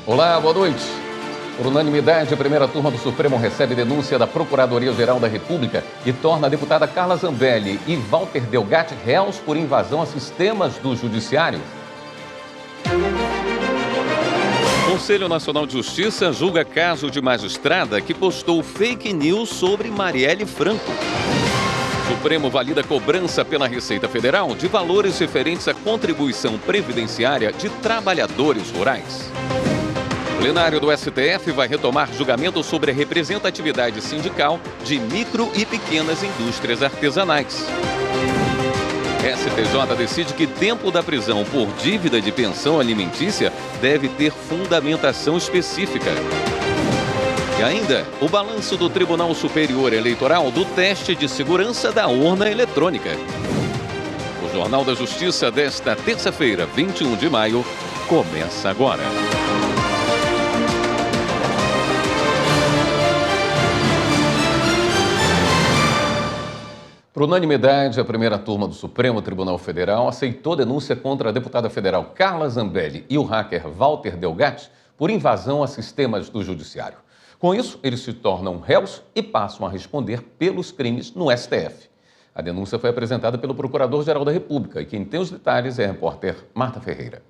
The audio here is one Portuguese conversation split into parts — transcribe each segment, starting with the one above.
Olá, boa noite. Por unanimidade, a primeira turma do Supremo recebe denúncia da Procuradoria-Geral da República e torna a deputada Carla Zambelli e Walter Delgatti réus por invasão a sistemas do Judiciário. O Conselho Nacional de Justiça julga caso de magistrada que postou fake news sobre Marielle Franco. O Supremo valida cobrança pela Receita Federal de valores referentes à contribuição previdenciária de trabalhadores rurais. O plenário do STF vai retomar julgamento sobre a representatividade sindical de micro e pequenas indústrias artesanais. STJ decide que tempo da prisão por dívida de pensão alimentícia deve ter fundamentação específica. E ainda, o balanço do Tribunal Superior Eleitoral do teste de segurança da urna eletrônica. O Jornal da Justiça desta terça-feira, 21 de maio, começa agora. Por unanimidade, a primeira turma do Supremo Tribunal Federal aceitou denúncia contra a deputada federal Carla Zambelli e o hacker Walter Delgatti por invasão a sistemas do Judiciário. Com isso, eles se tornam réus e passam a responder pelos crimes no STF. A denúncia foi apresentada pelo Procurador-Geral da República e quem tem os detalhes é a repórter Marta Ferreira.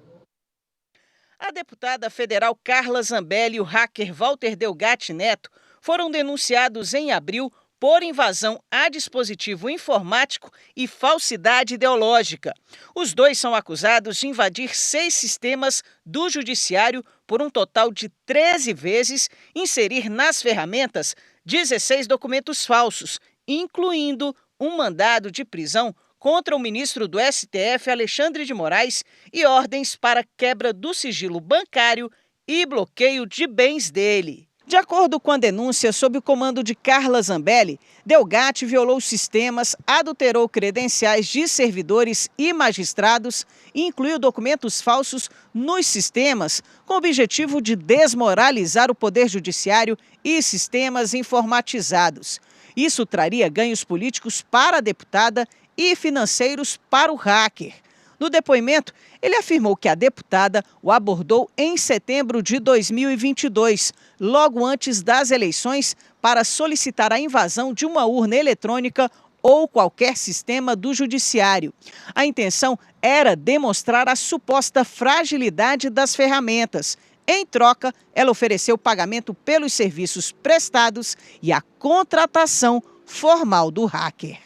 A deputada federal Carla Zambelli e o hacker Walter Delgatti Neto foram denunciados em abril por invasão a dispositivo informático e falsidade ideológica. Os dois são acusados de invadir 6 sistemas do Judiciário por um total de 13 vezes, inserir nas ferramentas 16 documentos falsos, incluindo um mandado de prisão contra o ministro do STF, Alexandre de Moraes, e ordens para quebra do sigilo bancário e bloqueio de bens dele. De acordo com a denúncia, sob o comando de Carla Zambelli, Delgatti violou sistemas, adulterou credenciais de servidores e magistrados e incluiu documentos falsos nos sistemas com o objetivo de desmoralizar o Poder Judiciário e sistemas informatizados. Isso traria ganhos políticos para a deputada e financeiros para o hacker. No depoimento, ele afirmou que a deputada o abordou em setembro de 2022, logo antes das eleições, para solicitar a invasão de uma urna eletrônica ou qualquer sistema do Judiciário. A intenção era demonstrar a suposta fragilidade das ferramentas. Em troca, ela ofereceu pagamento pelos serviços prestados e a contratação formal do hacker.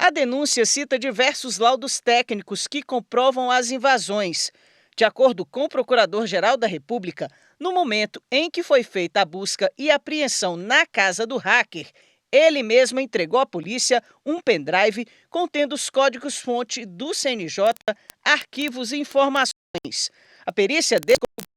A denúncia cita diversos laudos técnicos que comprovam as invasões. De acordo com o Procurador-Geral da República, no momento em que foi feita a busca e apreensão na casa do hacker, ele mesmo entregou à polícia um pendrive contendo os códigos-fonte do CNJ, arquivos e informações. A perícia descobriu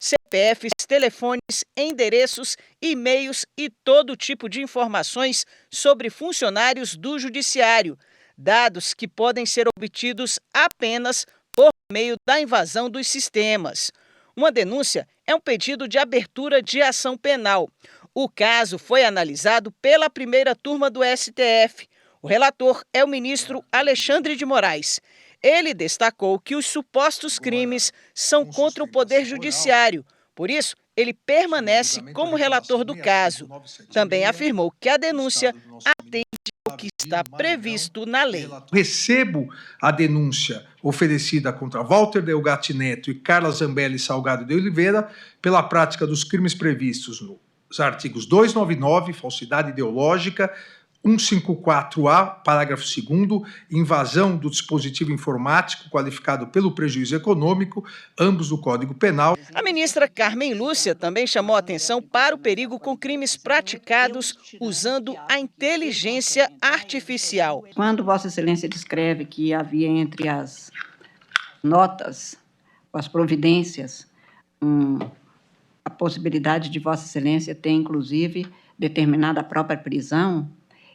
CPFs, telefones, endereços, e-mails e todo tipo de informações sobre funcionários do Judiciário, dados que podem ser obtidos apenas por meio da invasão dos sistemas. Uma denúncia é um pedido de abertura de ação penal. O caso foi analisado pela primeira turma do STF. O relator é o ministro Alexandre de Moraes. Ele destacou que os supostos crimes são contra o Poder Judiciário. Por isso, ele permanece como relator do caso. Também afirmou que a denúncia atende ao que está previsto na lei. Recebo a denúncia oferecida contra Walter Delgatti Neto e Carla Zambelli Salgado de Oliveira pela prática dos crimes previstos nos artigos 299, falsidade ideológica, 154A, parágrafo 2º, invasão do dispositivo informático qualificado pelo prejuízo econômico, ambos do Código Penal. A ministra Carmen Lúcia também chamou atenção para o perigo com crimes praticados usando a inteligência artificial. Quando Vossa Excelência descreve que havia entre as notas, as providências, a possibilidade de Vossa Excelência ter, inclusive, determinado a própria prisão,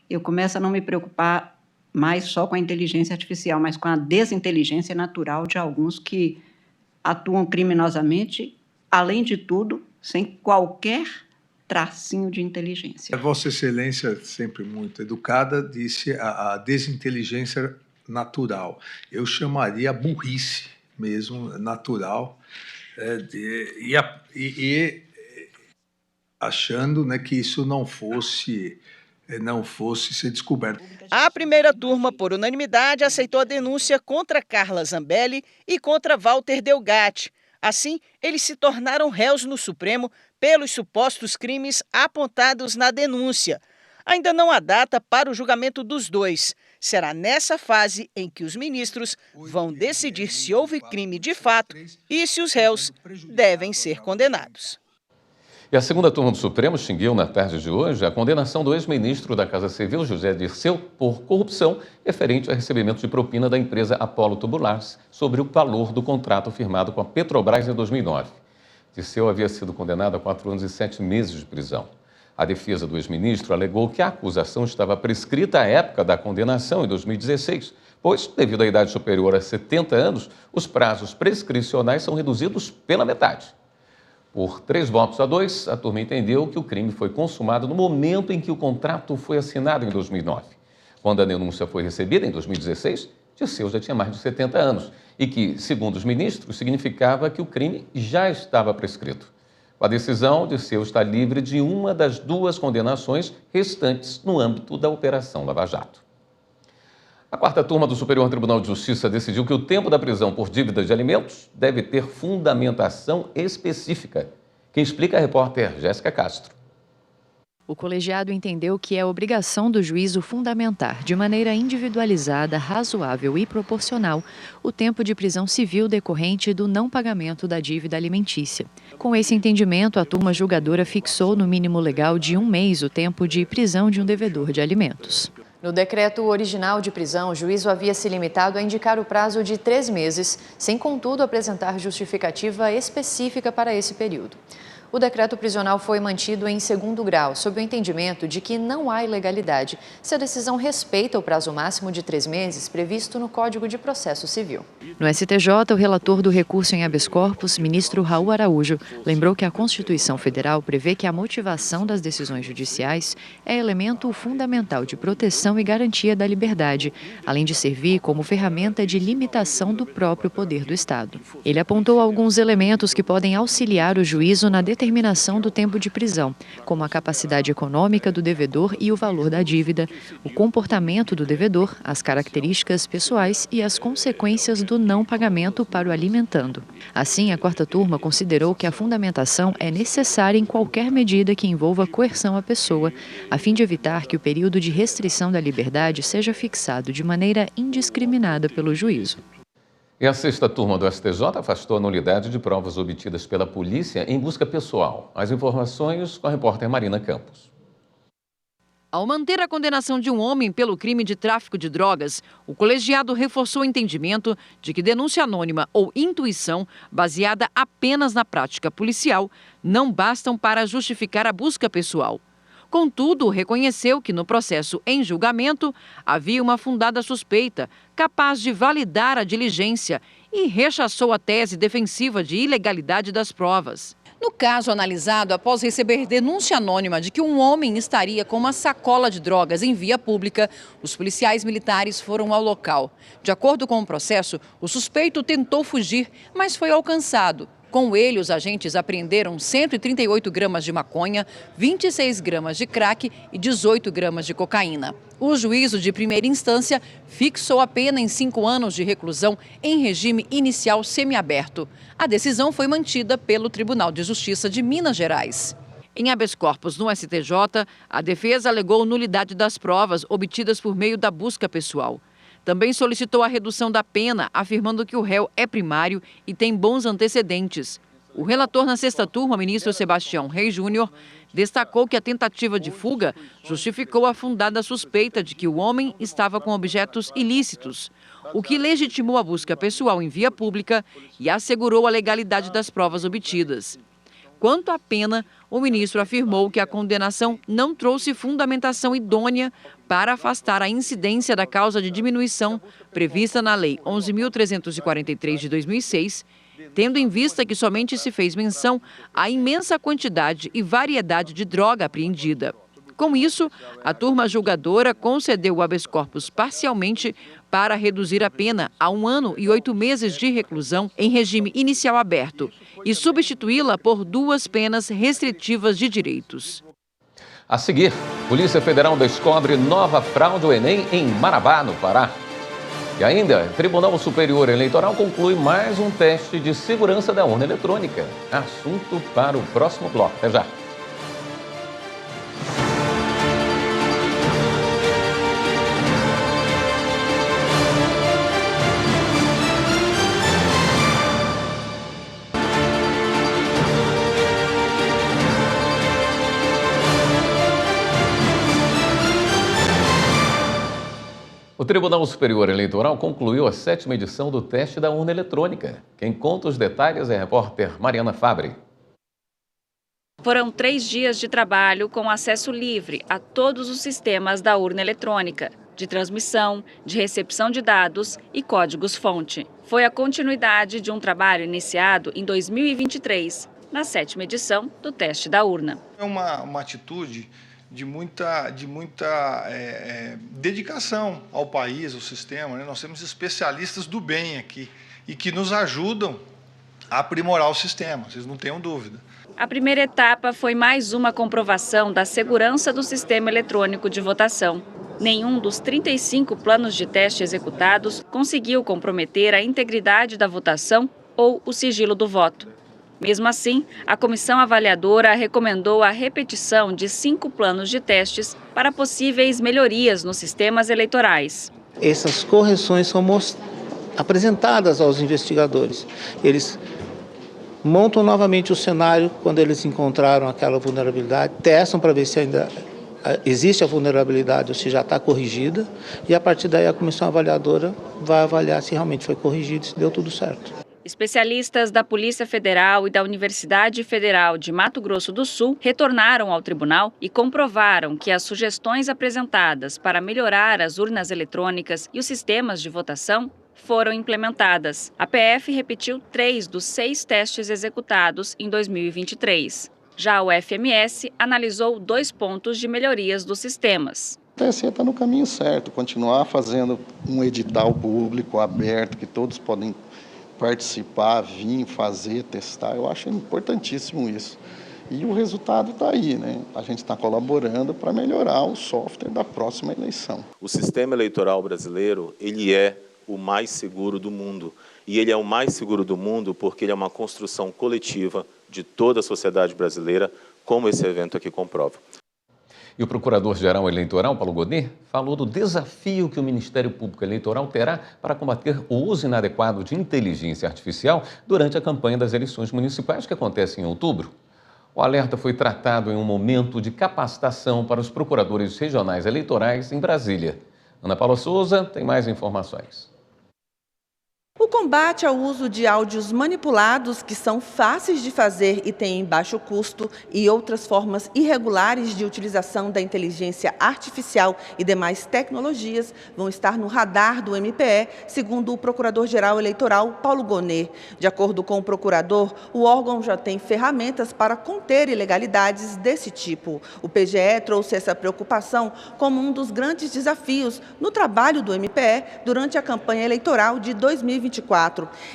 eu começo a não me preocupar mais só com a inteligência artificial, mas com a desinteligência natural de alguns que atuam criminosamente, além de tudo, sem qualquer tracinho de inteligência. Vossa Excelência, sempre muito educada, disse a desinteligência natural. Eu chamaria a burrice mesmo, natural, achando, né, que isso não fosse ser descoberto. A primeira turma, por unanimidade, aceitou a denúncia contra Carla Zambelli e contra Walter Delgatti. Assim, eles se tornaram réus no Supremo pelos supostos crimes apontados na denúncia. Ainda não há data para o julgamento dos dois. Será nessa fase em que os ministros vão decidir se houve crime de fato e se os réus devem ser condenados. E a segunda turma do Supremo extinguiu na tarde de hoje a condenação do ex-ministro da Casa Civil, José Dirceu, por corrupção referente a recebimento de propina da empresa Apolo Tubulares sobre o valor do contrato firmado com a Petrobras em 2009. Dirceu havia sido condenado a 4 anos e 7 meses de prisão. A defesa do ex-ministro alegou que a acusação estava prescrita à época da condenação, em 2016, pois, devido à idade superior a 70 anos, os prazos prescricionais são reduzidos pela metade. Por 3 votos a 2, a turma entendeu que o crime foi consumado no momento em que o contrato foi assinado em 2009. Quando a denúncia foi recebida, em 2016, Dirceu já tinha mais de 70 anos e que, segundo os ministros, significava que o crime já estava prescrito. Com a decisão, Dirceu está livre de uma das 2 condenações restantes no âmbito da Operação Lava Jato. A quarta turma do Superior Tribunal de Justiça decidiu que o tempo da prisão por dívida de alimentos deve ter fundamentação específica. Quem explica é a repórter Jéssica Castro. O colegiado entendeu que é obrigação do juízo fundamentar, de maneira individualizada, razoável e proporcional, o tempo de prisão civil decorrente do não pagamento da dívida alimentícia. Com esse entendimento, a turma julgadora fixou no mínimo legal de 1 mês o tempo de prisão de um devedor de alimentos. No decreto original de prisão, o juízo havia se limitado a indicar o prazo de 3 meses, sem, contudo, apresentar justificativa específica para esse período. O decreto prisional foi mantido em 2º grau, sob o entendimento de que não há ilegalidade, se a decisão respeita o prazo máximo de 3 meses previsto no Código de Processo Civil. No STJ, o relator do recurso em habeas corpus, ministro Raul Araújo, lembrou que a Constituição Federal prevê que a motivação das decisões judiciais é elemento fundamental de proteção e garantia da liberdade, além de servir como ferramenta de limitação do próprio poder do Estado. Ele apontou alguns elementos que podem auxiliar o juízo na determinação do tempo de prisão, como a capacidade econômica do devedor e o valor da dívida, o comportamento do devedor, as características pessoais e as consequências do não pagamento para o alimentando. Assim, a quarta turma considerou que a fundamentação é necessária em qualquer medida que envolva coerção à pessoa, a fim de evitar que o período de restrição da liberdade seja fixado de maneira indiscriminada pelo juízo. E a sexta turma do STJ afastou a nulidade de provas obtidas pela polícia em busca pessoal. As informações com a repórter Marina Campos. Ao manter a condenação de um homem pelo crime de tráfico de drogas, o colegiado reforçou o entendimento de que denúncia anônima ou intuição, baseada apenas na prática policial, não bastam para justificar a busca pessoal. Contudo, reconheceu que no processo em julgamento havia uma fundada suspeita capaz de validar a diligência e rechaçou a tese defensiva de ilegalidade das provas. No caso analisado, após receber denúncia anônima de que um homem estaria com uma sacola de drogas em via pública, os policiais militares foram ao local. De acordo com o processo, o suspeito tentou fugir, mas foi alcançado. Com ele, os agentes apreenderam 138 gramas de maconha, 26 gramas de crack e 18 gramas de cocaína. O juízo de primeira instância fixou a pena em 5 anos de reclusão em regime inicial semiaberto. A decisão foi mantida pelo Tribunal de Justiça de Minas Gerais. Em habeas corpus no STJ, a defesa alegou nulidade das provas obtidas por meio da busca pessoal. Também solicitou a redução da pena, afirmando que o réu é primário e tem bons antecedentes. O relator na sexta turma, ministro Sebastião Reis Júnior, destacou que a tentativa de fuga justificou a fundada suspeita de que o homem estava com objetos ilícitos, o que legitimou a busca pessoal em via pública e assegurou a legalidade das provas obtidas. Quanto à pena, o ministro afirmou que a condenação não trouxe fundamentação idônea para afastar a incidência da causa de diminuição prevista na Lei 11.343 de 2006, tendo em vista que somente se fez menção à imensa quantidade e variedade de droga apreendida. Com isso, a turma julgadora concedeu o habeas corpus parcialmente para reduzir a pena a 1 ano e 8 meses de reclusão em regime inicial aberto e substituí-la por 2 penas restritivas de direitos. A seguir, Polícia Federal descobre nova fraude do Enem em Marabá, no Pará. E ainda, Tribunal Superior Eleitoral conclui mais um teste de segurança da urna eletrônica. Assunto para o próximo bloco. Até já. O Tribunal Superior Eleitoral concluiu a 7ª edição do teste da urna eletrônica. Quem conta os detalhes é a repórter Mariana Fabre. Foram 3 dias de trabalho com acesso livre a todos os sistemas da urna eletrônica, de transmissão, de recepção de dados e códigos-fonte. Foi a continuidade de um trabalho iniciado em 2023, na 7ª edição do teste da urna. É uma atitude de muita dedicação ao país, ao sistema, né? Nós temos especialistas do bem aqui e que nos ajudam a aprimorar o sistema, vocês não tenham dúvida. A primeira etapa foi mais uma comprovação da segurança do sistema eletrônico de votação. Nenhum dos 35 planos de teste executados conseguiu comprometer a integridade da votação ou o sigilo do voto. Mesmo assim, a comissão avaliadora recomendou a repetição de 5 planos de testes para possíveis melhorias nos sistemas eleitorais. Essas correções são apresentadas aos investigadores. Eles montam novamente o cenário quando eles encontraram aquela vulnerabilidade, testam para ver se ainda existe a vulnerabilidade ou se já está corrigida, e a partir daí a comissão avaliadora vai avaliar se realmente foi corrigido, se deu tudo certo. Especialistas da Polícia Federal e da Universidade Federal de Mato Grosso do Sul retornaram ao tribunal e comprovaram que as sugestões apresentadas para melhorar as urnas eletrônicas e os sistemas de votação foram implementadas. A PF repetiu 3 dos 6 testes executados em 2023. Já o FMS analisou 2 pontos de melhorias dos sistemas. O TSE está no caminho certo, continuar fazendo um edital público aberto, que todos podem participar, vir, fazer, testar. Eu acho importantíssimo isso. E o resultado está aí, né? A gente está colaborando para melhorar o software da próxima eleição. O sistema eleitoral brasileiro, ele é o mais seguro do mundo. E ele é o mais seguro do mundo porque ele é uma construção coletiva de toda a sociedade brasileira, como esse evento aqui comprova. E o Procurador-Geral Eleitoral, Paulo Gonet, falou do desafio que o Ministério Público Eleitoral terá para combater o uso inadequado de inteligência artificial durante a campanha das eleições municipais, que acontece em outubro. O alerta foi tratado em um momento de capacitação para os procuradores regionais eleitorais em Brasília. Ana Paula Souza tem mais informações. O combate ao uso de áudios manipulados, que são fáceis de fazer e têm baixo custo, e outras formas irregulares de utilização da inteligência artificial e demais tecnologias vão estar no radar do MPE, segundo o Procurador-Geral Eleitoral, Paulo Gonet. De acordo com o procurador, o órgão já tem ferramentas para conter ilegalidades desse tipo. O PGE trouxe essa preocupação como um dos grandes desafios no trabalho do MPE durante a campanha eleitoral de 2024.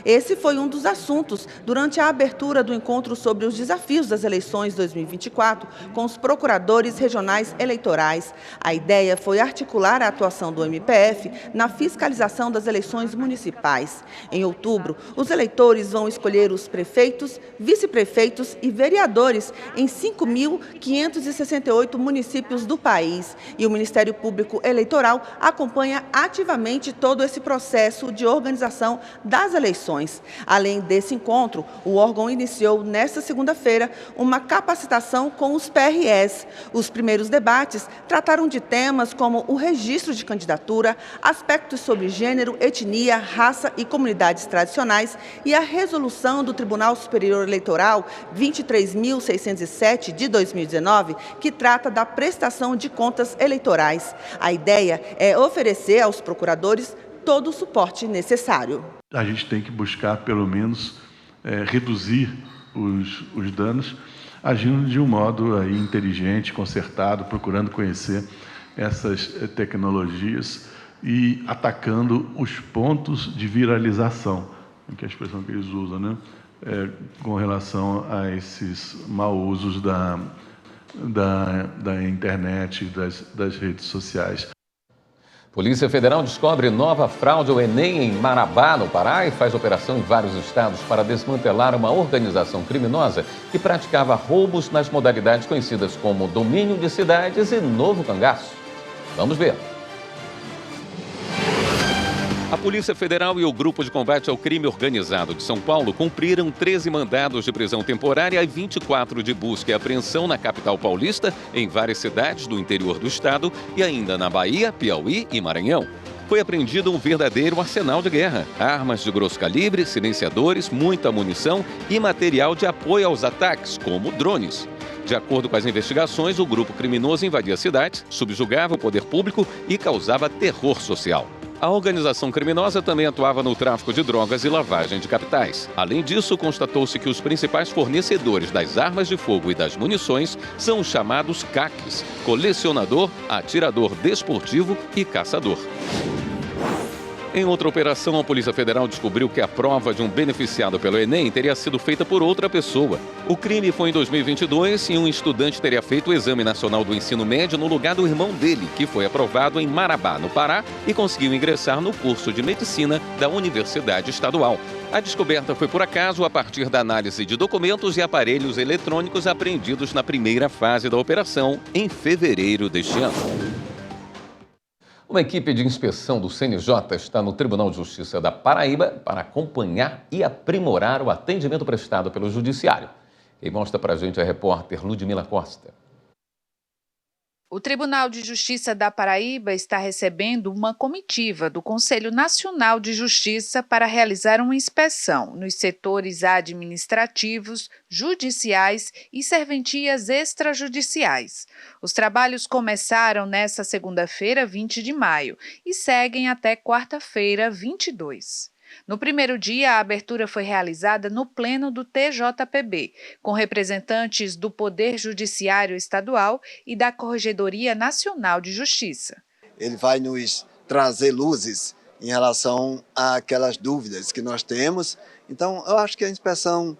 Esse foi um dos assuntos durante a abertura do encontro sobre os desafios das eleições 2024 com os procuradores regionais eleitorais. A ideia foi articular a atuação do MPF na fiscalização das eleições municipais. Em outubro, os eleitores vão escolher os prefeitos, vice-prefeitos e vereadores em 5.568 municípios do país. E o Ministério Público Eleitoral acompanha ativamente todo esse processo de organização das eleições. Além desse encontro, o órgão iniciou nesta segunda-feira uma capacitação com os PRS. Os primeiros debates trataram de temas como o registro de candidatura, aspectos sobre gênero, etnia, raça e comunidades tradicionais e a resolução do Tribunal Superior Eleitoral 23.607 de 2019, que trata da prestação de contas eleitorais. A ideia é oferecer aos procuradores todo o suporte necessário. A gente tem que buscar, pelo menos, reduzir os danos. agindo de um modo aí inteligente, concertado, procurando conhecer essas tecnologias e atacando os pontos de viralização, que é a expressão que eles usam, né? Com relação a esses mau usos da internet, das redes sociais. Polícia Federal descobre nova fraude ao Enem em Marabá, no Pará, e faz operação em vários estados para desmantelar uma organização criminosa que praticava roubos nas modalidades conhecidas como domínio de cidades e novo cangaço. Vamos ver. A Polícia Federal e o Grupo de Combate ao Crime Organizado de São Paulo cumpriram 13 mandados de prisão temporária e 24 de busca e apreensão na capital paulista, em várias cidades do interior do estado e ainda na Bahia, Piauí e Maranhão. Foi apreendido um verdadeiro arsenal de guerra: armas de grosso calibre, silenciadores, muita munição e material de apoio aos ataques, como drones. De acordo com as investigações, o grupo criminoso invadia cidades, subjugava o poder público e causava terror social. A organização criminosa também atuava no tráfico de drogas e lavagem de capitais. Além disso, constatou-se que os principais fornecedores das armas de fogo e das munições são os chamados CACs: colecionador, atirador desportivo e caçador. Em outra operação, a Polícia Federal descobriu que a prova de um beneficiado pelo Enem teria sido feita por outra pessoa. O crime foi em 2022 e um estudante teria feito o Exame Nacional do Ensino Médio no lugar do irmão dele, que foi aprovado em Marabá, no Pará, e conseguiu ingressar no curso de Medicina da Universidade Estadual. A descoberta foi por acaso a partir da análise de documentos e aparelhos eletrônicos apreendidos na primeira fase da operação, em fevereiro deste ano. Uma equipe de inspeção do CNJ está no Tribunal de Justiça da Paraíba para acompanhar e aprimorar o atendimento prestado pelo Judiciário. Quem mostra para a gente é a repórter Ludmila Costa. O Tribunal de Justiça da Paraíba está recebendo uma comitiva do Conselho Nacional de Justiça para realizar uma inspeção nos setores administrativos, judiciais e serventias extrajudiciais. Os trabalhos começaram nesta segunda-feira, 20 de maio, e seguem até quarta-feira, 22. No primeiro dia, a abertura foi realizada no Pleno do TJPB, com representantes do Poder Judiciário Estadual e da Corregedoria Nacional de Justiça. Ele vai nos trazer luzes em relação àquelas dúvidas que nós temos. Então, eu acho que a inspeção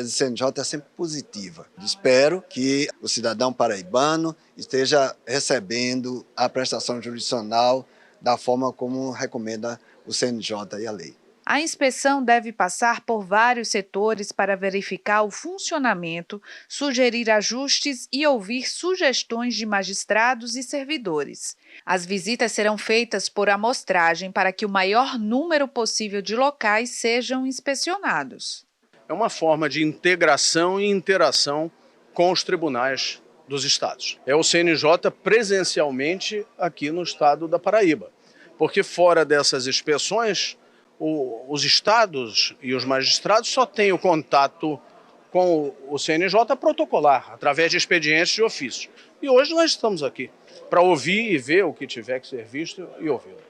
do CNJ é sempre positiva. Espero que o cidadão paraibano esteja recebendo a prestação jurisdicional da forma como recomenda o CNJ e a lei. A inspeção deve passar por vários setores para verificar o funcionamento, sugerir ajustes e ouvir sugestões de magistrados e servidores. As visitas serão feitas por amostragem para que o maior número possível de locais sejam inspecionados. É uma forma de integração e interação com os tribunais dos estados. É o CNJ presencialmente aqui no estado da Paraíba. Porque fora dessas inspeções, os estados e os magistrados só têm o contato com o CNJ protocolar, através de expedientes de ofício. E hoje nós estamos aqui para ouvir e ver o que tiver que ser visto e ouvido.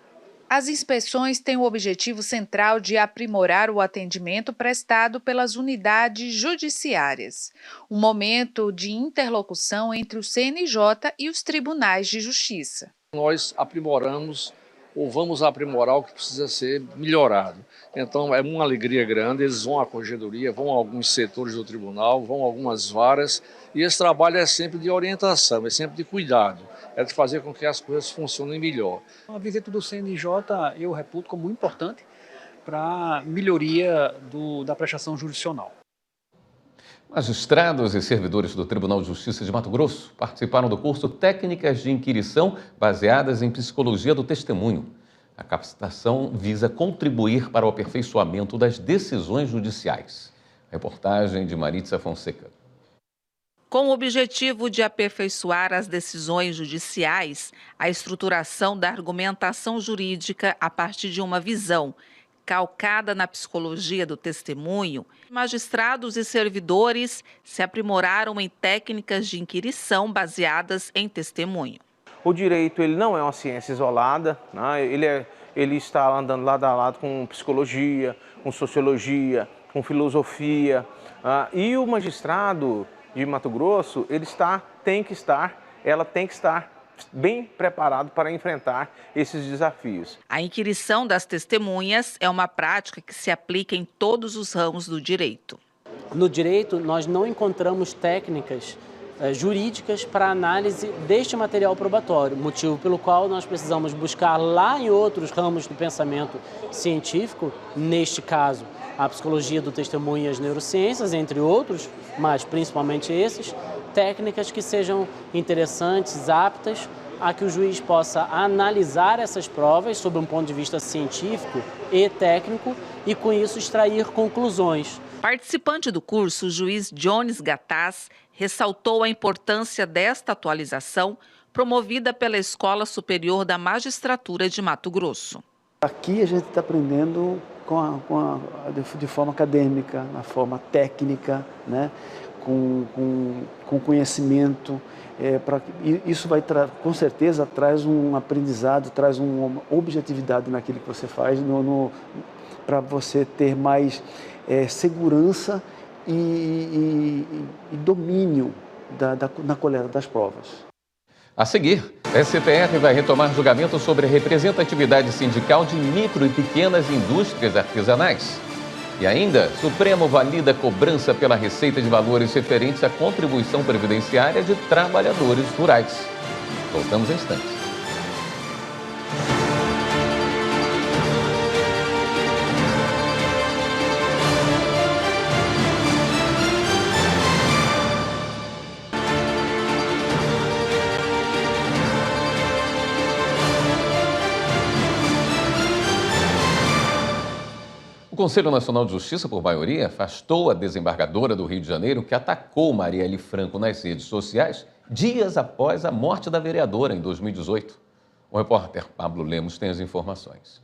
As inspeções têm o objetivo central de aprimorar o atendimento prestado pelas unidades judiciárias, um momento de interlocução entre o CNJ e os tribunais de justiça. Nós aprimoramos ou vamos aprimorar o que precisa ser melhorado. Então é uma alegria grande, eles vão à corregedoria, vão a alguns setores do tribunal, vão a algumas varas, e esse trabalho é sempre de orientação, é sempre de cuidado, é de fazer com que as coisas funcionem melhor. A visita do CNJ eu reputo como muito importante para a melhoria da prestação jurisdicional. Magistrados e servidores do Tribunal de Justiça de Mato Grosso participaram do curso Técnicas de Inquirição baseadas em Psicologia do Testemunho. A capacitação visa contribuir para o aperfeiçoamento das decisões judiciais. Reportagem de Maritza Fonseca. Com o objetivo de aperfeiçoar as decisões judiciais, a estruturação da argumentação jurídica a partir de uma visão calcada na psicologia do testemunho, magistrados e servidores se aprimoraram em técnicas de inquirição baseadas em testemunho. O direito ele não é uma ciência isolada, né? Ele está andando lado a lado com psicologia, com sociologia, com filosofia. E o magistrado, de Mato Grosso, ela tem que estar bem preparado para enfrentar esses desafios. A inquirição das testemunhas é uma prática que se aplica em todos os ramos do direito. No direito, nós não encontramos técnicas jurídicas para análise deste material probatório, motivo pelo qual nós precisamos buscar lá em outros ramos do pensamento científico, neste caso, a psicologia do testemunho e as neurociências, entre outros, mas principalmente esses, técnicas que sejam interessantes, aptas a que o juiz possa analisar essas provas sob um ponto de vista científico e técnico e, com isso, extrair conclusões. Participante do curso, o juiz Jones Gataz ressaltou a importância desta atualização promovida pela Escola Superior da Magistratura de Mato Grosso. Aqui a gente está aprendendo de forma acadêmica, na forma técnica, né? com conhecimento. Isso vai com certeza traz um aprendizado, traz uma objetividade naquilo que você faz, para você ter mais segurança e domínio na coleta das provas. A seguir, a STF vai retomar julgamento sobre a representatividade sindical de micro e pequenas indústrias artesanais. E ainda, Supremo valida cobrança pela Receita de Valores referentes à contribuição previdenciária de trabalhadores rurais. Voltamos em instantes. O Conselho Nacional de Justiça, por maioria, afastou a desembargadora do Rio de Janeiro que atacou Marielle Franco nas redes sociais dias após a morte da vereadora em 2018. O repórter Pablo Lemos tem as informações.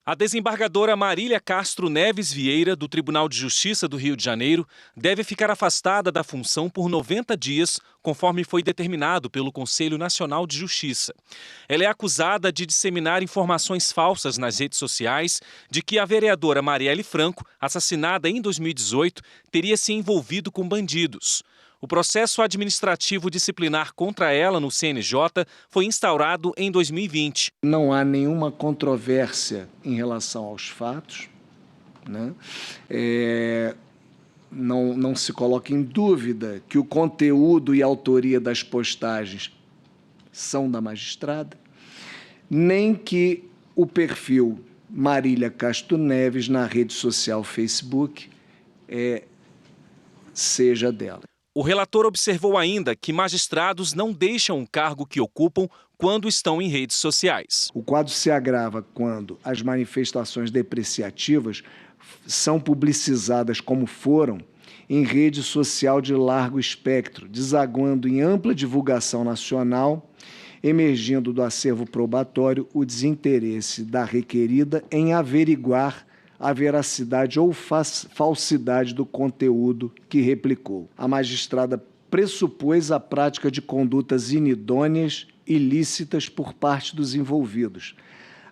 A desembargadora Marília Castro Neves Vieira, do Tribunal de Justiça do Rio de Janeiro, deve ficar afastada da função por 90 dias, conforme foi determinado pelo Conselho Nacional de Justiça. Ela é acusada de disseminar informações falsas nas redes sociais de que a vereadora Marielle Franco, assassinada em 2018, teria se envolvido com bandidos. O processo administrativo disciplinar contra ela no CNJ foi instaurado em 2020. Não há nenhuma controvérsia em relação aos fatos, né? Não se coloca em dúvida que o conteúdo e a autoria das postagens são da magistrada, nem que o perfil Marília Castro Neves na rede social Facebook seja dela. O relator observou ainda que magistrados não deixam o cargo que ocupam quando estão em redes sociais. O quadro se agrava quando as manifestações depreciativas são publicizadas como foram em rede social de largo espectro, desaguando em ampla divulgação nacional, emergindo do acervo probatório o desinteresse da requerida em averiguar a veracidade ou falsidade do conteúdo que replicou. A magistrada pressupôs a prática de condutas inidôneas, ilícitas por parte dos envolvidos,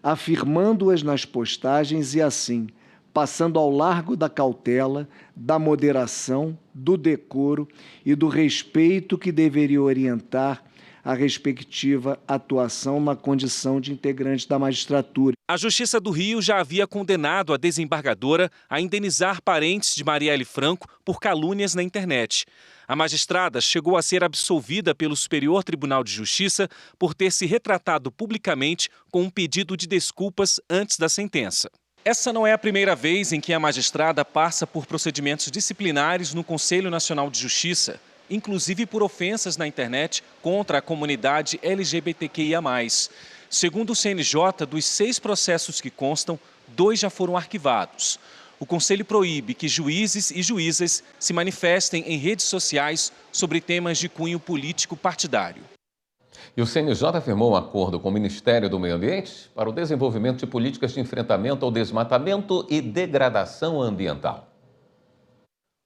afirmando-as nas postagens e assim, passando ao largo da cautela, da moderação, do decoro e do respeito que deveria orientar a respectiva atuação na condição de integrante da magistratura. A Justiça do Rio já havia condenado a desembargadora a indenizar parentes de Marielle Franco por calúnias na internet. A magistrada chegou a ser absolvida pelo Superior Tribunal de Justiça por ter se retratado publicamente com um pedido de desculpas antes da sentença. Essa não é a primeira vez em que a magistrada passa por procedimentos disciplinares no Conselho Nacional de Justiça, inclusive por ofensas na internet contra a comunidade LGBTQIA+. Segundo o CNJ, dos 6 processos que constam, 2 já foram arquivados. O Conselho proíbe que juízes e juízas se manifestem em redes sociais sobre temas de cunho político partidário. E o CNJ firmou um acordo com o Ministério do Meio Ambiente para o desenvolvimento de políticas de enfrentamento ao desmatamento e degradação ambiental.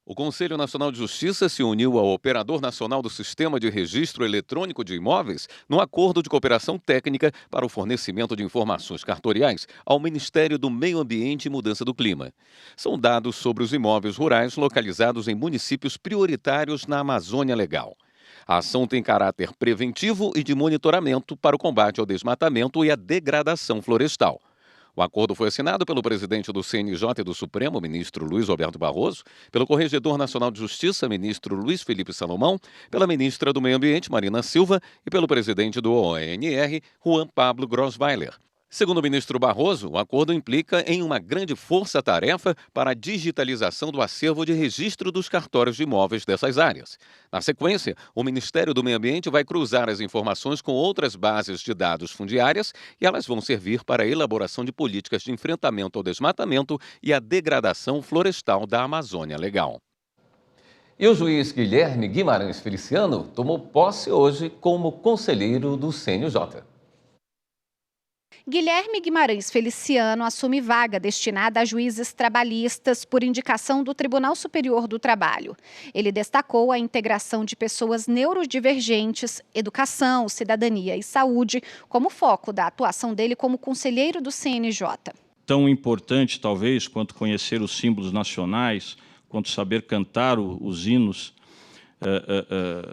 O Conselho Nacional de Justiça se uniu ao Operador Nacional do Sistema de Registro Eletrônico de Imóveis no acordo de cooperação técnica para o fornecimento de informações cartoriais ao Ministério do Meio Ambiente e Mudança do Clima. São dados sobre os imóveis rurais localizados em municípios prioritários na Amazônia Legal. A ação tem caráter preventivo e de monitoramento para o combate ao desmatamento e à degradação florestal. O acordo foi assinado pelo presidente do CNJ e do Supremo, ministro Luiz Roberto Barroso, pelo Corregedor Nacional de Justiça, ministro Luiz Felipe Salomão, pela ministra do Meio Ambiente, Marina Silva, e pelo presidente do ONR, Juan Pablo Grossweiler. Segundo o ministro Barroso, o acordo implica em uma grande força-tarefa para a digitalização do acervo de registro dos cartórios de imóveis dessas áreas. Na sequência, o Ministério do Meio Ambiente vai cruzar as informações com outras bases de dados fundiárias e elas vão servir para a elaboração de políticas de enfrentamento ao desmatamento e à degradação florestal da Amazônia Legal. E o juiz Guilherme Guimarães Feliciano tomou posse hoje como conselheiro do CNJ. Guilherme Guimarães Feliciano assume vaga destinada a juízes trabalhistas por indicação do Tribunal Superior do Trabalho. Ele destacou a integração de pessoas neurodivergentes, educação, cidadania e saúde como foco da atuação dele como conselheiro do CNJ. Tão importante, talvez, quanto conhecer os símbolos nacionais, quanto saber cantar os hinos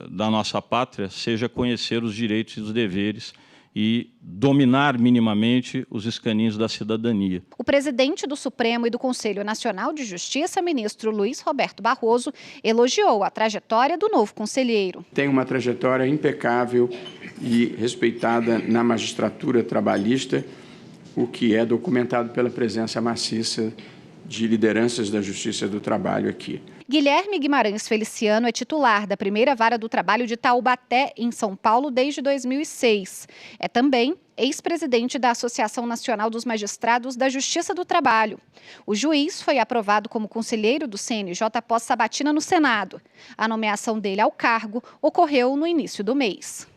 da nossa pátria, seja conhecer os direitos e os deveres e dominar minimamente os escaninhos da cidadania. O presidente do Supremo e do Conselho Nacional de Justiça, ministro Luiz Roberto Barroso, elogiou a trajetória do novo conselheiro. Tem uma trajetória impecável e respeitada na magistratura trabalhista, o que é documentado pela presença maciça de lideranças da Justiça do Trabalho aqui. Guilherme Guimarães Feliciano é titular da primeira vara do trabalho de Taubaté, em São Paulo, desde 2006. É também ex-presidente da Associação Nacional dos Magistrados da Justiça do Trabalho. O juiz foi aprovado como conselheiro do CNJ após sabatina no Senado. A nomeação dele ao cargo ocorreu no início do mês.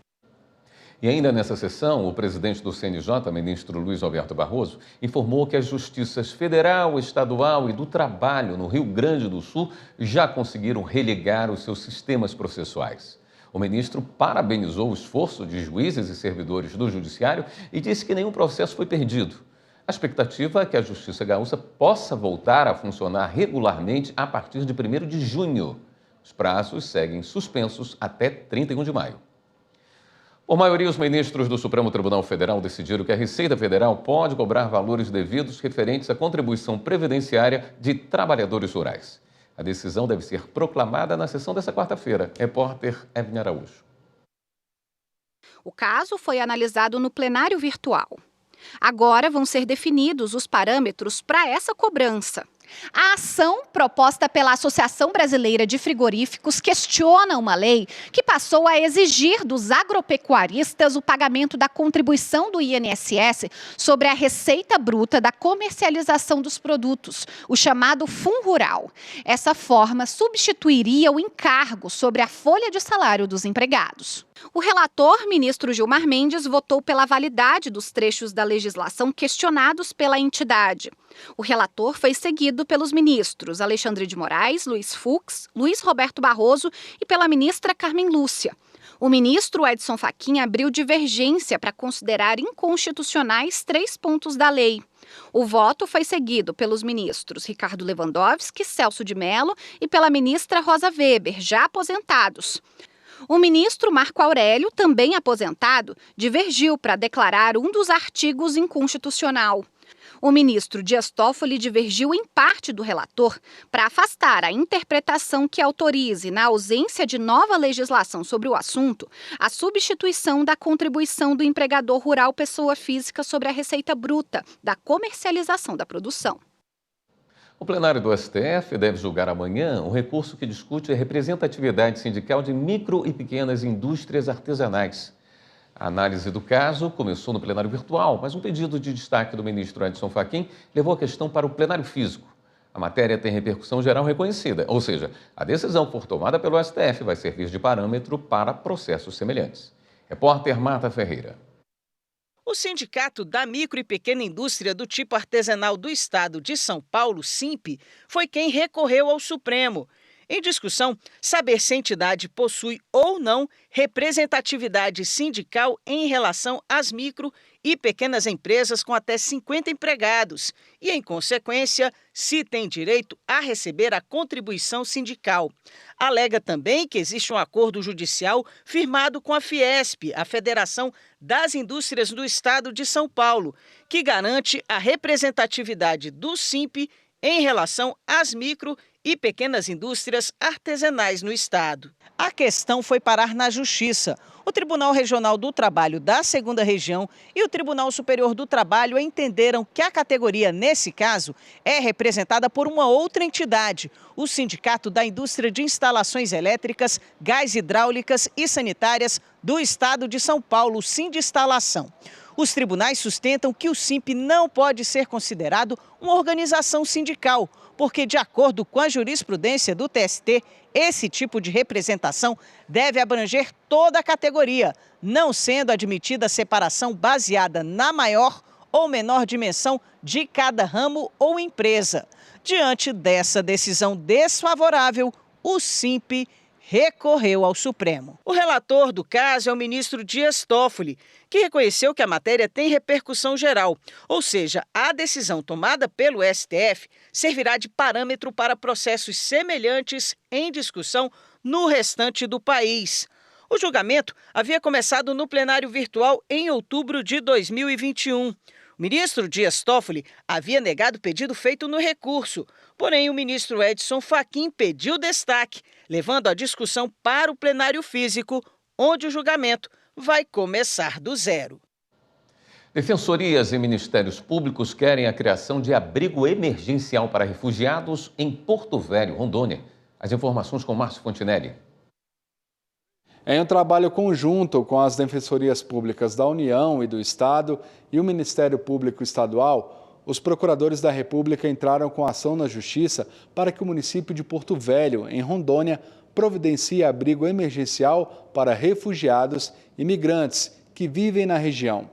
E ainda nessa sessão, o presidente do CNJ, ministro Luiz Roberto Barroso, informou que as justiças federal, estadual e do trabalho no Rio Grande do Sul já conseguiram religar os seus sistemas processuais. O ministro parabenizou o esforço de juízes e servidores do judiciário e disse que nenhum processo foi perdido. A expectativa é que a Justiça Gaúcha possa voltar a funcionar regularmente a partir de 1º de junho. Os prazos seguem suspensos até 31 de maio. Por maioria, os ministros do Supremo Tribunal Federal decidiram que a Receita Federal pode cobrar valores devidos referentes à contribuição previdenciária de trabalhadores rurais. A decisão deve ser proclamada na sessão desta quarta-feira. Repórter Evne Araújo. O caso foi analisado no plenário virtual. Agora vão ser definidos os parâmetros para essa cobrança. A ação proposta pela Associação Brasileira de Frigoríficos questiona uma lei que passou a exigir dos agropecuaristas o pagamento da contribuição do INSS sobre a receita bruta da comercialização dos produtos, o chamado FUNRURAL. Essa forma substituiria o encargo sobre a folha de salário dos empregados. O relator, ministro Gilmar Mendes, votou pela validade dos trechos da legislação questionados pela entidade. O relator foi seguido pelos ministros Alexandre de Moraes, Luiz Fux, Luiz Roberto Barroso e pela ministra Carmen Lúcia. O ministro Edson Fachin abriu divergência para considerar inconstitucionais 3 pontos da lei. O voto foi seguido pelos ministros Ricardo Lewandowski, Celso de Mello e pela ministra Rosa Weber, já aposentados. O ministro Marco Aurélio, também aposentado, divergiu para declarar um dos artigos inconstitucional. O ministro Dias Toffoli divergiu em parte do relator para afastar a interpretação que autorize, na ausência de nova legislação sobre o assunto, a substituição da contribuição do empregador rural pessoa física sobre a receita bruta da comercialização da produção. O plenário do STF deve julgar amanhã um recurso que discute a representatividade sindical de micro e pequenas indústrias artesanais. A análise do caso começou no plenário virtual, mas um pedido de destaque do ministro Edson Fachin levou a questão para o plenário físico. A matéria tem repercussão geral reconhecida, ou seja, a decisão for tomada pelo STF vai servir de parâmetro para processos semelhantes. Repórter Marta Ferreira. O Sindicato da Micro e Pequena Indústria do Tipo Artesanal do Estado de São Paulo, SIMP, foi quem recorreu ao Supremo. Em discussão, saber se a entidade possui ou não representatividade sindical em relação às micro e pequenas empresas com até 50 empregados e, em consequência, se tem direito a receber a contribuição sindical. Alega também que existe um acordo judicial firmado com a Fiesp, a Federação das Indústrias do Estado de São Paulo, que garante a representatividade do SINP em relação às micro e pequenas indústrias artesanais no Estado. A questão foi parar na Justiça. O Tribunal Regional do Trabalho da 2ª Região e o Tribunal Superior do Trabalho entenderam que a categoria, nesse caso, é representada por uma outra entidade, o Sindicato da Indústria de Instalações Elétricas, Gás Hidráulicas e Sanitárias do Estado de São Paulo, Sindinstalação. Os tribunais sustentam que o SINP não pode ser considerado uma organização sindical, porque, de acordo com a jurisprudência do TST, esse tipo de representação deve abranger toda a categoria, não sendo admitida a separação baseada na maior ou menor dimensão de cada ramo ou empresa. Diante dessa decisão desfavorável, o SINP recorreu ao Supremo. O relator do caso é o ministro Dias Toffoli, que reconheceu que a matéria tem repercussão geral, ou seja, a decisão tomada pelo STF servirá de parâmetro para processos semelhantes em discussão no restante do país. O julgamento havia começado no plenário virtual em outubro de 2021. O ministro Dias Toffoli havia negado o pedido feito no recurso, porém o ministro Edson Fachin pediu destaque, levando a discussão para o plenário físico, onde o julgamento vai começar do zero. Defensorias e ministérios públicos querem a criação de abrigo emergencial para refugiados em Porto Velho, Rondônia. As informações com Márcio Fontinelli. Em um trabalho conjunto com as Defensorias Públicas da União e do Estado e o Ministério Público Estadual, os procuradores da República entraram com ação na Justiça para que o município de Porto Velho, em Rondônia, providencie abrigo emergencial para refugiados e migrantes que vivem na região.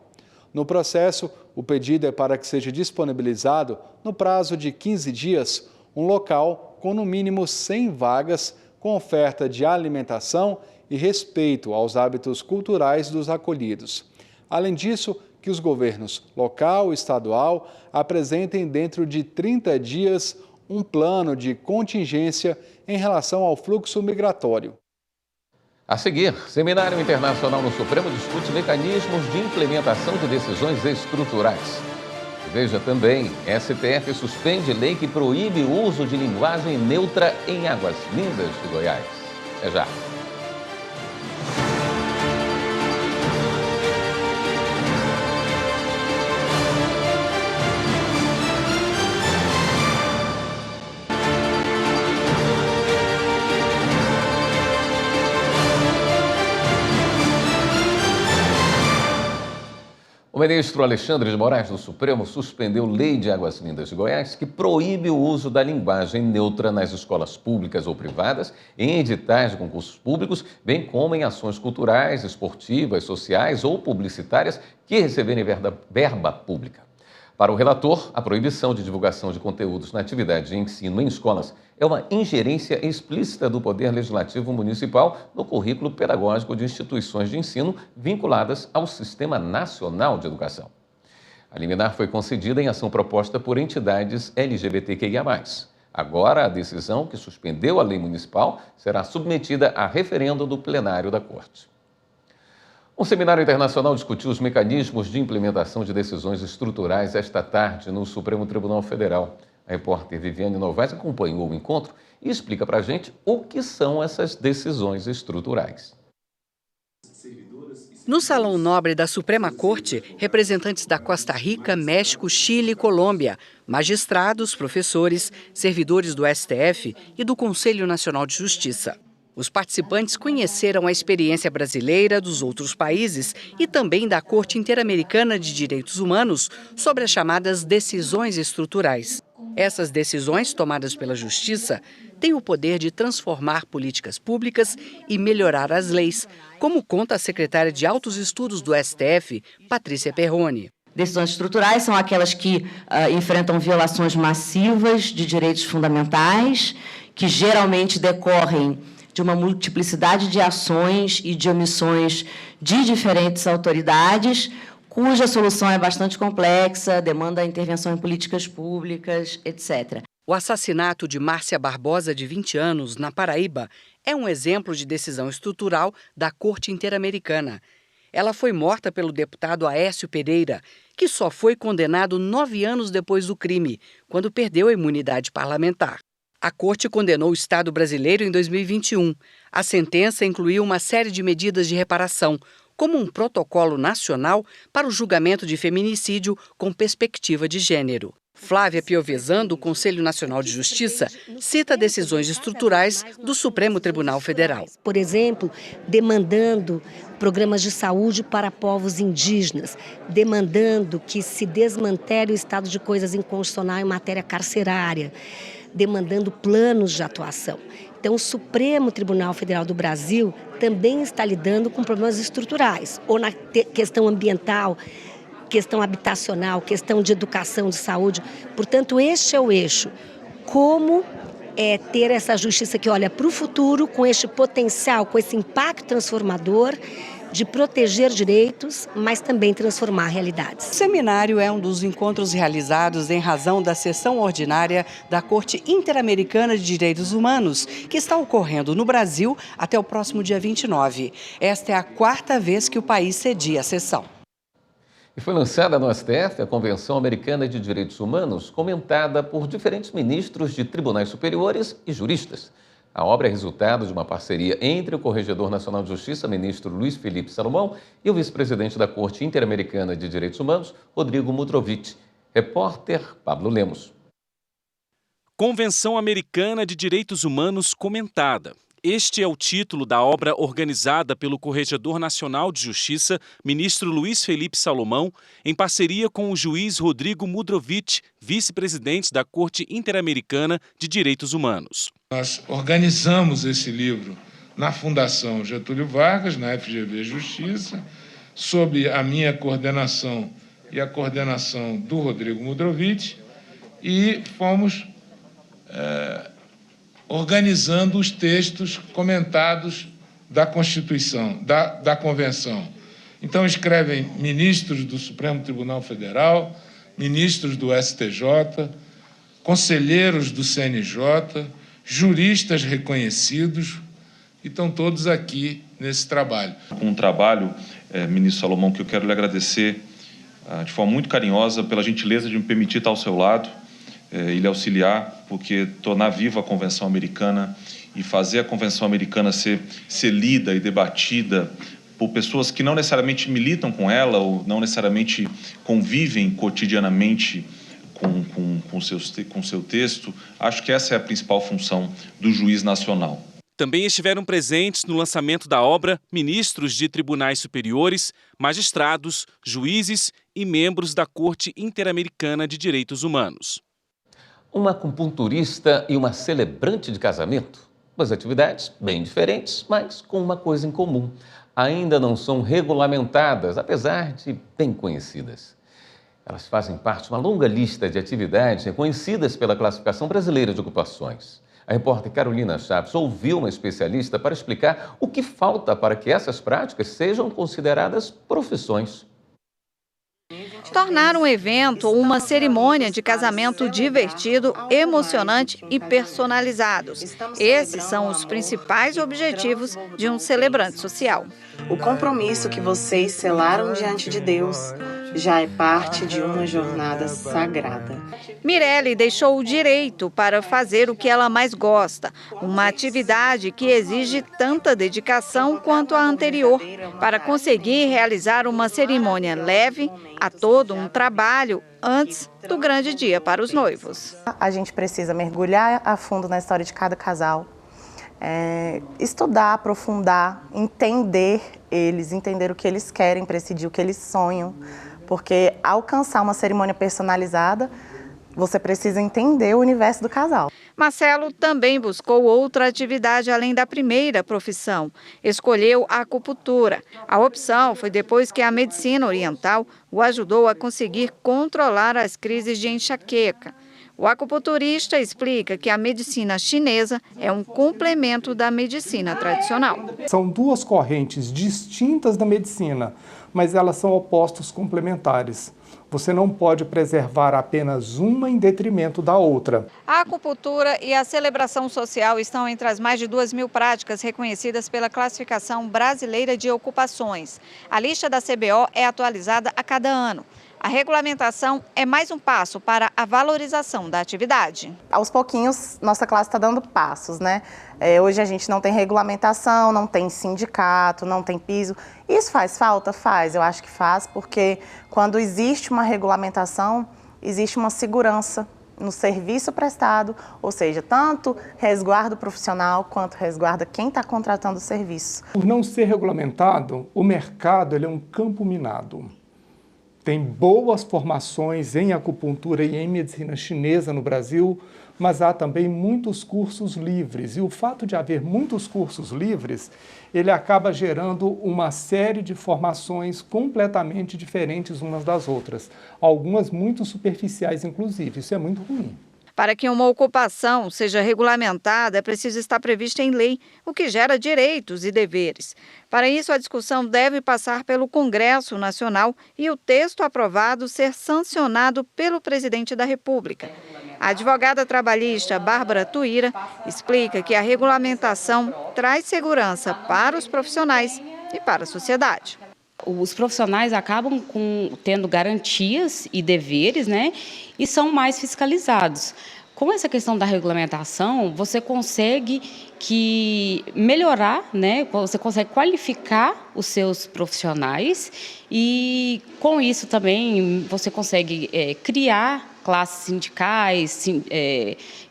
No processo, o pedido é para que seja disponibilizado, no prazo de 15 dias, um local com no mínimo 100 vagas com oferta de alimentação e respeito aos hábitos culturais dos acolhidos. Além disso, que os governos local e estadual apresentem dentro de 30 dias um plano de contingência em relação ao fluxo migratório. A seguir, Seminário Internacional no Supremo discute mecanismos de implementação de decisões estruturais. Veja também, STF suspende lei que proíbe o uso de linguagem neutra em Águas Lindas de Goiás. É já. O ministro Alexandre de Moraes do Supremo suspendeu lei de Águas Lindas de Goiás que proíbe o uso da linguagem neutra nas escolas públicas ou privadas, em editais de concursos públicos, bem como em ações culturais, esportivas, sociais ou publicitárias que receberem verba pública. Para o relator, a proibição de divulgação de conteúdos na atividade de ensino em escolas é uma ingerência explícita do Poder Legislativo Municipal no currículo pedagógico de instituições de ensino vinculadas ao Sistema Nacional de Educação. A liminar foi concedida em ação proposta por entidades LGBTQIA+. Agora, a decisão que suspendeu a lei municipal será submetida a referendo do plenário da Corte. Um seminário internacional discutiu os mecanismos de implementação de decisões estruturais esta tarde no Supremo Tribunal Federal. A repórter Viviane Novaes acompanhou o encontro e explica para a gente o que são essas decisões estruturais. No Salão Nobre da Suprema Corte, representantes da Costa Rica, México, Chile e Colômbia, magistrados, professores, servidores do STF e do Conselho Nacional de Justiça. Os participantes conheceram a experiência brasileira, dos outros países e também da Corte Interamericana de Direitos Humanos sobre as chamadas decisões estruturais. Essas decisões, tomadas pela Justiça, têm o poder de transformar políticas públicas e melhorar as leis, como conta a secretária de Altos Estudos do STF, Patrícia Perrone. Decisões estruturais são aquelas que enfrentam violações massivas de direitos fundamentais, que geralmente decorrem de uma multiplicidade de ações e de omissões de diferentes autoridades, cuja solução é bastante complexa, demanda intervenção em políticas públicas, etc. O assassinato de Márcia Barbosa, de 20 anos, na Paraíba, é um exemplo de decisão estrutural da Corte Interamericana. Ela foi morta pelo deputado Aécio Pereira, que só foi condenado 9 anos depois do crime, quando perdeu a imunidade parlamentar. A Corte condenou o Estado brasileiro em 2021. A sentença incluiu uma série de medidas de reparação, como um protocolo nacional para o julgamento de feminicídio com perspectiva de gênero. Flávia Piovesan, do Conselho Nacional de Justiça, cita decisões estruturais do Supremo Tribunal Federal. Por exemplo, demandando programas de saúde para povos indígenas, demandando que se desmantele o estado de coisas inconstitucional em matéria carcerária, demandando planos de atuação. Então, o Supremo Tribunal Federal do Brasil também está lidando com problemas estruturais, ou na questão ambiental, questão habitacional, questão de educação, de saúde. Portanto, este é o eixo. Como ter essa justiça que olha para o futuro, com este potencial, com esse impacto transformador, de proteger direitos, mas também transformar realidades. O seminário é um dos encontros realizados em razão da sessão ordinária da Corte Interamericana de Direitos Humanos, que está ocorrendo no Brasil até o próximo dia 29. Esta é a 4ª vez que o país cedia a sessão. E foi lançada no STF a Convenção Americana de Direitos Humanos, comentada por diferentes ministros de tribunais superiores e juristas. A obra é resultado de uma parceria entre o Corregedor Nacional de Justiça, ministro Luiz Felipe Salomão, e o vice-presidente da Corte Interamericana de Direitos Humanos, Rodrigo Mudrovich. Repórter Pablo Lemos. Convenção Americana de Direitos Humanos comentada. Este é o título da obra organizada pelo Corregedor Nacional de Justiça, ministro Luiz Felipe Salomão, em parceria com o juiz Rodrigo Mudrovich, vice-presidente da Corte Interamericana de Direitos Humanos. Nós organizamos esse livro na Fundação Getúlio Vargas, na FGV Justiça, sob a minha coordenação e a coordenação do Rodrigo Mudrovich, e fomos organizando os textos comentados da Constituição, da Convenção. Então, escrevem ministros do Supremo Tribunal Federal, ministros do STJ, conselheiros do CNJ, juristas reconhecidos, e estão todos aqui nesse trabalho. Um trabalho, ministro Salomão, que eu quero lhe agradecer de forma muito carinhosa pela gentileza de me permitir estar ao seu lado e lhe auxiliar, porque tornar viva a Convenção Americana e fazer a Convenção Americana ser lida e debatida por pessoas que não necessariamente militam com ela ou não necessariamente convivem cotidianamente com seu texto, acho que essa é a principal função do juiz nacional. Também estiveram presentes no lançamento da obra ministros de tribunais superiores, magistrados, juízes e membros da Corte Interamericana de Direitos Humanos. Uma acupunturista e uma celebrante de casamento. Duas atividades bem diferentes, mas com uma coisa em comum. Ainda não são regulamentadas, apesar de bem conhecidas. Elas fazem parte de uma longa lista de atividades reconhecidas pela Classificação Brasileira de Ocupações. A repórter Carolina Chaves ouviu uma especialista para explicar o que falta para que essas práticas sejam consideradas profissões. Tornar um evento ou uma cerimônia de casamento divertido, emocionante e personalizados. Esses são os principais objetivos de um celebrante social. O compromisso que vocês selaram diante de Deus já é parte de uma jornada sagrada. Mirelle deixou o direito para fazer o que ela mais gosta, uma atividade que exige tanta dedicação quanto a anterior, para conseguir realizar uma cerimônia leve, há todo um trabalho antes do grande dia para os noivos. A gente precisa mergulhar a fundo na história de cada casal, estudar, aprofundar, entender o que eles querem, presidir o que eles sonham, porque alcançar uma cerimônia personalizada, você precisa entender o universo do casal. Marcelo também buscou outra atividade além da primeira profissão. Escolheu a acupuntura. A opção foi depois que a medicina oriental o ajudou a conseguir controlar as crises de enxaqueca. O acupunturista explica que a medicina chinesa é um complemento da medicina tradicional. São duas correntes distintas da medicina, mas elas são opostos complementares. Você não pode preservar apenas uma em detrimento da outra. A acupuntura e a celebração social estão entre as mais de 2.000 práticas reconhecidas pela Classificação Brasileira de Ocupações. A lista da CBO é atualizada a cada ano. A regulamentação é mais um passo para a valorização da atividade. Aos pouquinhos, nossa classe está dando passos, né? Hoje a gente não tem regulamentação, não tem sindicato, não tem piso. Isso faz falta? Faz, eu acho que faz, porque quando existe uma regulamentação, existe uma segurança no serviço prestado, ou seja, tanto resguarda o profissional quanto resguarda quem está contratando o serviço. Por não ser regulamentado, o mercado ele é um campo minado. Tem boas formações em acupuntura e em medicina chinesa no Brasil, mas há também muitos cursos livres. E o fato de haver muitos cursos livres, ele acaba gerando uma série de formações completamente diferentes umas das outras. Algumas muito superficiais, inclusive. Isso é muito ruim. Para que uma ocupação seja regulamentada, é preciso estar prevista em lei, o que gera direitos e deveres. Para isso, a discussão deve passar pelo Congresso Nacional e o texto aprovado ser sancionado pelo presidente da República. A advogada trabalhista Bárbara Tuíra explica que a regulamentação traz segurança para os profissionais e para a sociedade. Os profissionais acabam tendo garantias e deveres, né, e são mais fiscalizados. Com essa questão da regulamentação, você consegue melhorar, né, você consegue qualificar os seus profissionais e, com isso, também você consegue criar classes sindicais,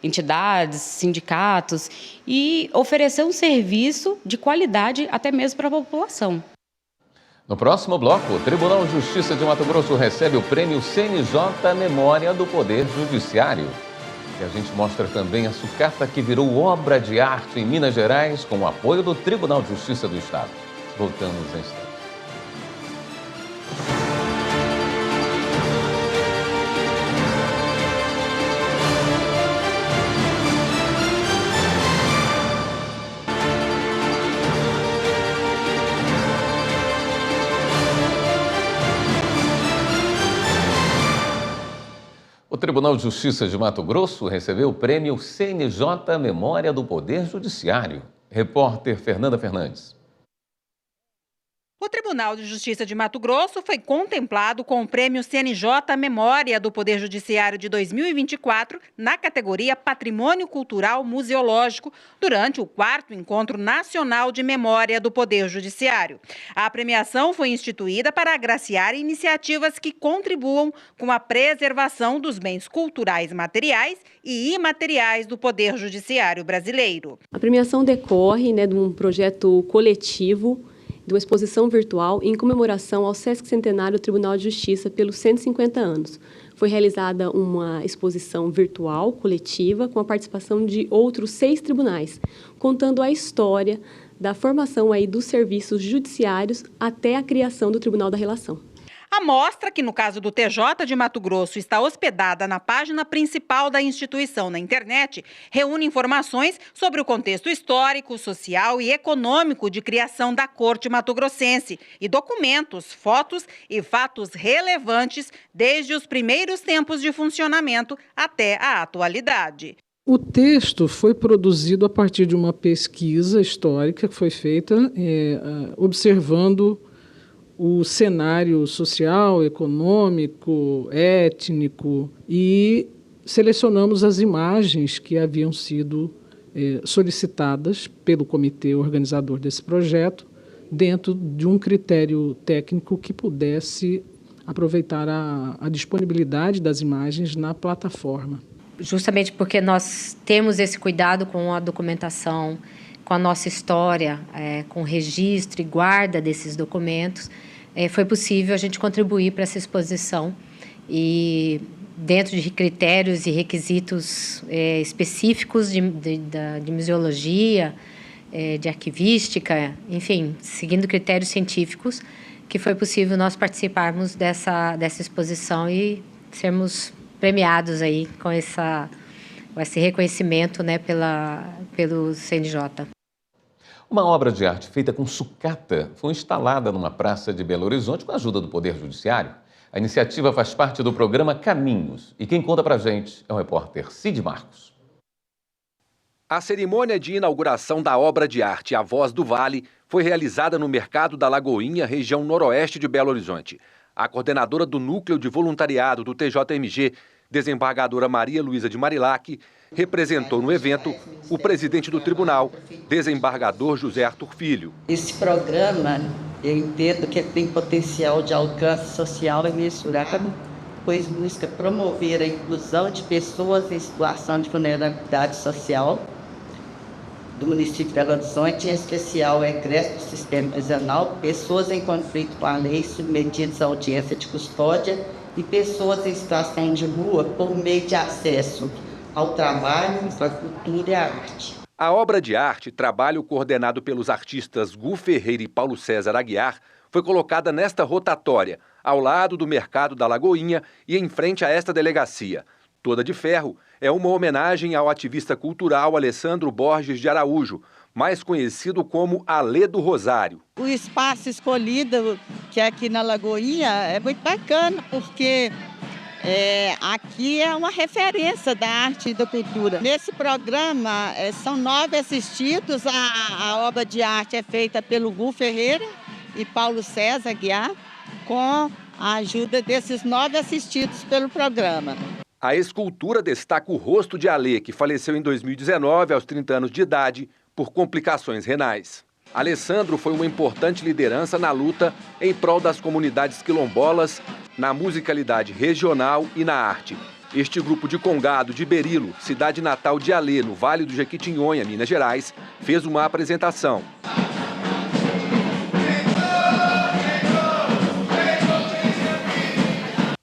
entidades, sindicatos e oferecer um serviço de qualidade até mesmo para a população. No próximo bloco, o Tribunal de Justiça de Mato Grosso recebe o prêmio CNJ Memória do Poder Judiciário. E a gente mostra também a sucata que virou obra de arte em Minas Gerais com o apoio do Tribunal de Justiça do Estado. Voltamos em instante. O Tribunal de Justiça de Mato Grosso recebeu o prêmio CNJ Memória do Poder Judiciário. Repórter Fernanda Fernandes. O Tribunal de Justiça de Mato Grosso foi contemplado com o prêmio CNJ Memória do Poder Judiciário de 2024 na categoria Patrimônio Cultural Museológico durante o 4º Encontro Nacional de Memória do Poder Judiciário. A premiação foi instituída para agraciar iniciativas que contribuam com a preservação dos bens culturais materiais e imateriais do Poder Judiciário brasileiro. A premiação decorre, de um projeto coletivo de uma exposição virtual em comemoração ao Sesquicentenário do Tribunal de Justiça pelos 150 anos. Foi realizada uma exposição virtual coletiva com a participação de outros 6 tribunais, contando a história da formação dos serviços judiciários até a criação do Tribunal da Relação. A mostra, que no caso do TJ de Mato Grosso está hospedada na página principal da instituição na internet, reúne informações sobre o contexto histórico, social e econômico de criação da Corte mato-grossense e documentos, fotos e fatos relevantes desde os primeiros tempos de funcionamento até a atualidade. O texto foi produzido a partir de uma pesquisa histórica que foi feita observando o cenário social, econômico, étnico e selecionamos as imagens que haviam sido solicitadas pelo comitê organizador desse projeto dentro de um critério técnico que pudesse aproveitar a disponibilidade das imagens na plataforma. Justamente porque nós temos esse cuidado com a documentação, com a nossa história, com o registro e guarda desses documentos, foi possível a gente contribuir para essa exposição e dentro de critérios e requisitos específicos de museologia, de arquivística, enfim, seguindo critérios científicos, que foi possível nós participarmos dessa exposição e sermos premiados aí com esse reconhecimento, né, pelo CNJ. Uma obra de arte feita com sucata foi instalada numa praça de Belo Horizonte com a ajuda do Poder Judiciário. A iniciativa faz parte do programa Caminhos e quem conta pra gente é o repórter Cid Marcos. A cerimônia de inauguração da obra de arte A Voz do Vale foi realizada no Mercado da Lagoinha, região noroeste de Belo Horizonte. A coordenadora do Núcleo de Voluntariado do TJMG, desembargadora Maria Luísa de Marilac, representou no evento o presidente do tribunal, desembargador José Arthur Filho. Esse programa, eu entendo que tem potencial de alcance social imensurável, pois busca promover a inclusão de pessoas em situação de vulnerabilidade social do município de Belo Horizonte, em especial o egresso do sistema prisional, pessoas em conflito com a lei submetidas à audiência de custódia e pessoas em situação de rua por meio de acesso ao trabalho, à cultura e à arte. A obra de arte, trabalho coordenado pelos artistas Gu Ferreira e Paulo César Aguiar, foi colocada nesta rotatória, ao lado do Mercado da Lagoinha e em frente a esta delegacia. Toda de ferro, é uma homenagem ao ativista cultural Alessandro Borges de Araújo, mais conhecido como Alê do Rosário. O espaço escolhido, que é aqui na Lagoinha, é muito bacana, porque aqui é uma referência da arte e da cultura. Nesse programa, são 9 assistidos, a obra de arte é feita pelo Gu Ferreira e Paulo César Aguiar, com a ajuda desses 9 assistidos pelo programa. A escultura destaca o rosto de Alê, que faleceu em 2019, aos 30 anos de idade, por complicações renais. Alessandro foi uma importante liderança na luta em prol das comunidades quilombolas, na musicalidade regional e na arte. Este grupo de Congado de Berilo, cidade natal de Alê, no Vale do Jequitinhonha, Minas Gerais, fez uma apresentação.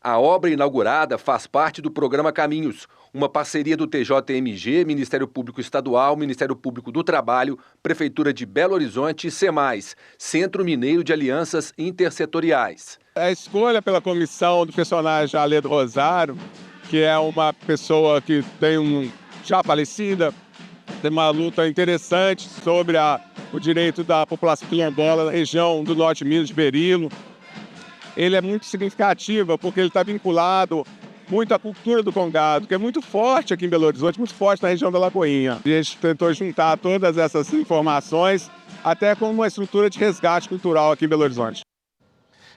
A obra inaugurada faz parte do programa Caminhos, uma parceria do TJMG, Ministério Público Estadual, Ministério Público do Trabalho, Prefeitura de Belo Horizonte e SEMAIS, Centro Mineiro de Alianças Intersetoriais. A escolha pela comissão do personagem Alê do Rosário, que é uma pessoa que tem já falecida, tem uma luta interessante sobre o direito da população quilombola na região do norte de Minas, de Berilo. Ele é muito significativo porque ele está vinculado muito à cultura do Congado, que é muito forte aqui em Belo Horizonte, muito forte na região da Lagoinha. E a gente tentou juntar todas essas informações, até com uma estrutura de resgate cultural aqui em Belo Horizonte.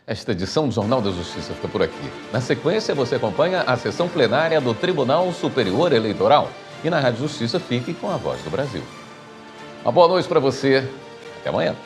Esta edição do Jornal da Justiça fica por aqui. Na sequência, você acompanha a sessão plenária do Tribunal Superior Eleitoral. E na Rádio Justiça, fique com a Voz do Brasil. Uma boa noite para você. Até amanhã.